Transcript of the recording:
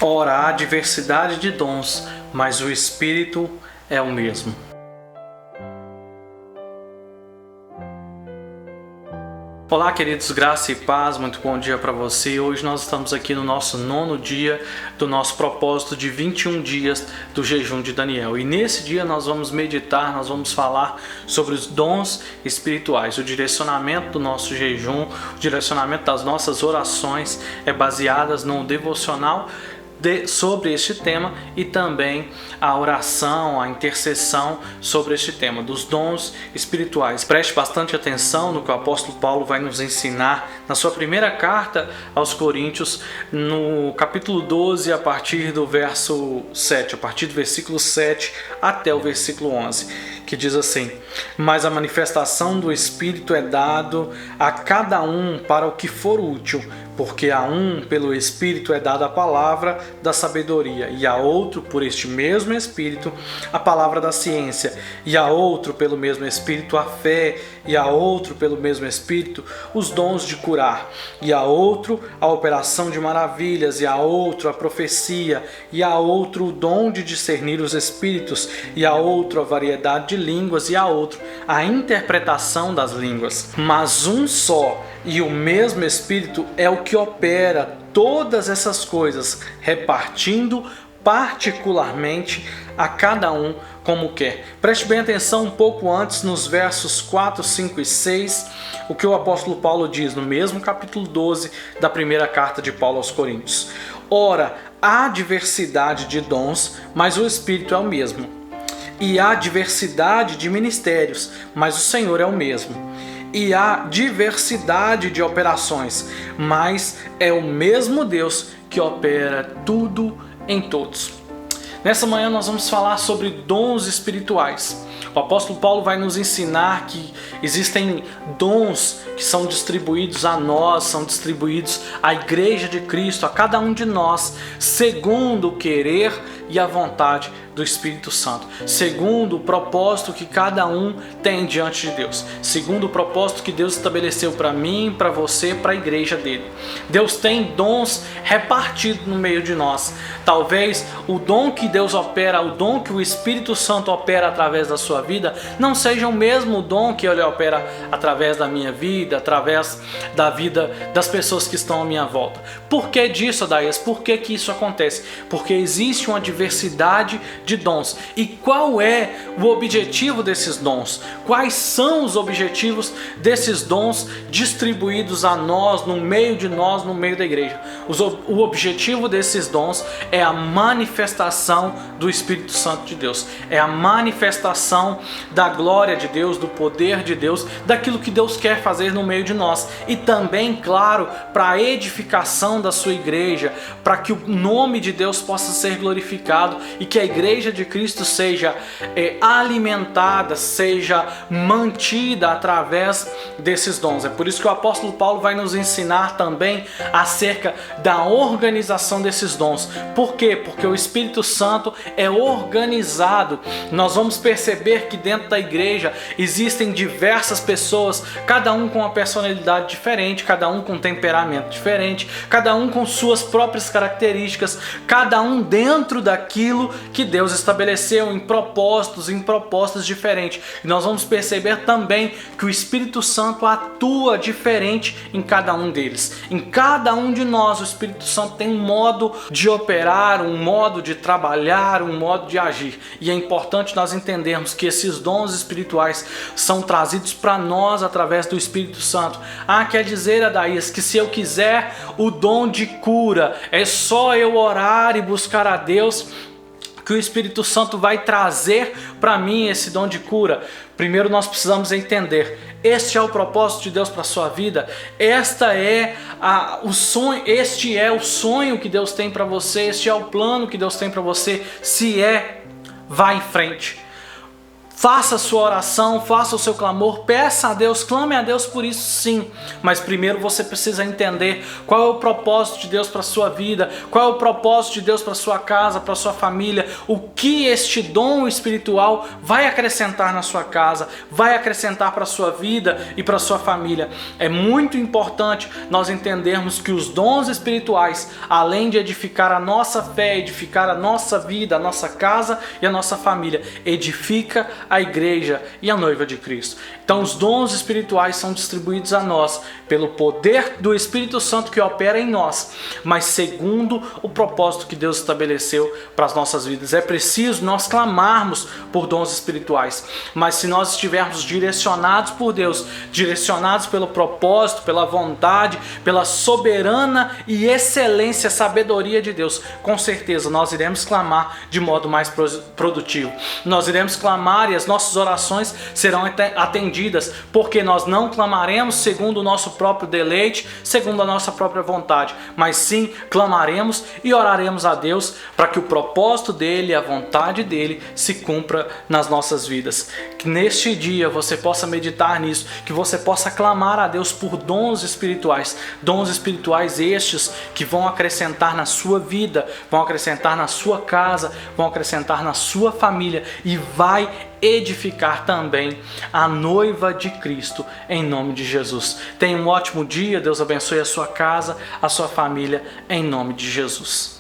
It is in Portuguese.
Ora, há diversidade de dons, mas o Espírito é o mesmo. Olá, queridos, graça e paz, muito bom dia para você. Hoje nós estamos aqui no nosso 9º dia do nosso propósito de 21 dias do jejum de Daniel. E nesse dia nós vamos meditar, nós vamos falar sobre os dons espirituais. O direcionamento do nosso jejum, o direcionamento das nossas orações é baseadas no devocional sobre este tema e também a oração, a intercessão sobre este tema dos dons espirituais. Preste bastante atenção no que o apóstolo Paulo vai nos ensinar na sua primeira carta aos Coríntios, no capítulo 12, a partir do verso 7, a partir do versículo 7 até o versículo 11, que diz assim: mas a manifestação do Espírito é dado a cada um para o que for útil, porque a um pelo Espírito é dada a palavra da sabedoria, e a outro por este mesmo Espírito a palavra da ciência, e a outro pelo mesmo Espírito a fé, e a outro pelo mesmo Espírito os dons de curar, e a outro a operação de maravilhas, e a outro a profecia, e a outro o dom de discernir os espíritos, e a outro a variedade de línguas, e a outro a interpretação das línguas. Mas um só e o mesmo Espírito é o que opera todas essas coisas, repartindo particularmente a cada um como quer. Preste bem atenção um pouco antes, nos versos 4, 5 e 6, o que o apóstolo Paulo diz no mesmo capítulo 12 da primeira carta de Paulo aos Coríntios. Ora, há diversidade de dons, mas o Espírito é o mesmo. E há diversidade de ministérios, mas o Senhor é o mesmo. E há diversidade de operações, mas é o mesmo Deus que opera tudo em todos. Nessa manhã nós vamos falar sobre dons espirituais. O apóstolo Paulo vai nos ensinar que existem dons que são distribuídos a nós, são distribuídos à Igreja de Cristo, a cada um de nós, segundo o querer e a vontade do Espírito Santo, segundo o propósito que cada um tem diante de Deus, segundo o propósito que Deus estabeleceu para mim, para você, para a igreja dele. Deus tem dons repartidos no meio de nós. Talvez o dom que Deus opera, o dom que o Espírito Santo opera através da sua vida, não seja o mesmo dom que ele opera através da minha vida, através da vida das pessoas que estão à minha volta. Por que disso, Adaías? Por que isso acontece? Porque existe uma diversidade de dons. E qual é o objetivo desses dons? Quais são os objetivos desses dons distribuídos a nós, no meio de nós, no meio da igreja? O objetivo desses dons é a manifestação do Espírito Santo de Deus. É a manifestação da glória de Deus, do poder de Deus, daquilo que Deus quer fazer no meio de nós. E também, claro, para a edificação da sua igreja, para que o nome de Deus possa ser glorificado e que a igreja de Cristo seja alimentada, seja mantida através desses dons. É por isso que o apóstolo Paulo vai nos ensinar também acerca da organização desses dons. Por quê? Porque o Espírito Santo é organizado. Nós vamos perceber que dentro da igreja existem diversas pessoas, cada um com uma personalidade diferente, cada um com um temperamento diferente, cada um com suas próprias características, cada um dentro daquilo que Deus estabeleceu em propósitos, em propostas diferentes. E nós vamos perceber também que o Espírito Santo atua diferente em cada um deles. Em cada um de nós, o Espírito Santo tem um modo de operar, um modo de trabalhar, um modo de agir. E é importante nós entendermos que esses dons espirituais são trazidos para nós através do Espírito Santo. Quer dizer, Adaías, que se eu quiser o dom de cura, é só eu orar e buscar a Deus que o Espírito Santo vai trazer para mim esse dom de cura? Primeiro nós precisamos entender, este é o propósito de Deus para a sua vida, este é o sonho que Deus tem para você, este é o plano que Deus tem para você. Se vá em frente. Faça a sua oração, faça o seu clamor, peça a Deus, clame a Deus por isso sim. Mas primeiro você precisa entender qual é o propósito de Deus para a sua vida, qual é o propósito de Deus para a sua casa, para a sua família, o que este dom espiritual vai acrescentar na sua casa, vai acrescentar para a sua vida e para a sua família. É muito importante nós entendermos que os dons espirituais, além de edificar a nossa fé, edificar a nossa vida, a nossa casa e a nossa família, edifica a igreja e a noiva de Cristo. Então os dons espirituais são distribuídos a nós pelo poder do Espírito Santo que opera em nós, mas segundo o propósito que Deus estabeleceu para as nossas vidas. É preciso nós clamarmos por dons espirituais, mas se nós estivermos direcionados por Deus, direcionados pelo propósito, pela vontade, pela soberana e excelência, sabedoria de Deus, com certeza nós iremos clamar de modo mais produtivo. Nós iremos clamar e as nossas orações serão atendidas, porque nós não clamaremos segundo o nosso próprio deleite, segundo a nossa própria vontade, mas sim clamaremos e oraremos a Deus para que o propósito dele, a vontade dele se cumpra nas nossas vidas. Que neste dia você possa meditar nisso, que você possa clamar a Deus por dons espirituais estes que vão acrescentar na sua vida, vão acrescentar na sua casa, vão acrescentar na sua família e vai edificar também a noiva de Cristo, em nome de Jesus. Tenha um ótimo dia, Deus abençoe a sua casa, a sua família, em nome de Jesus.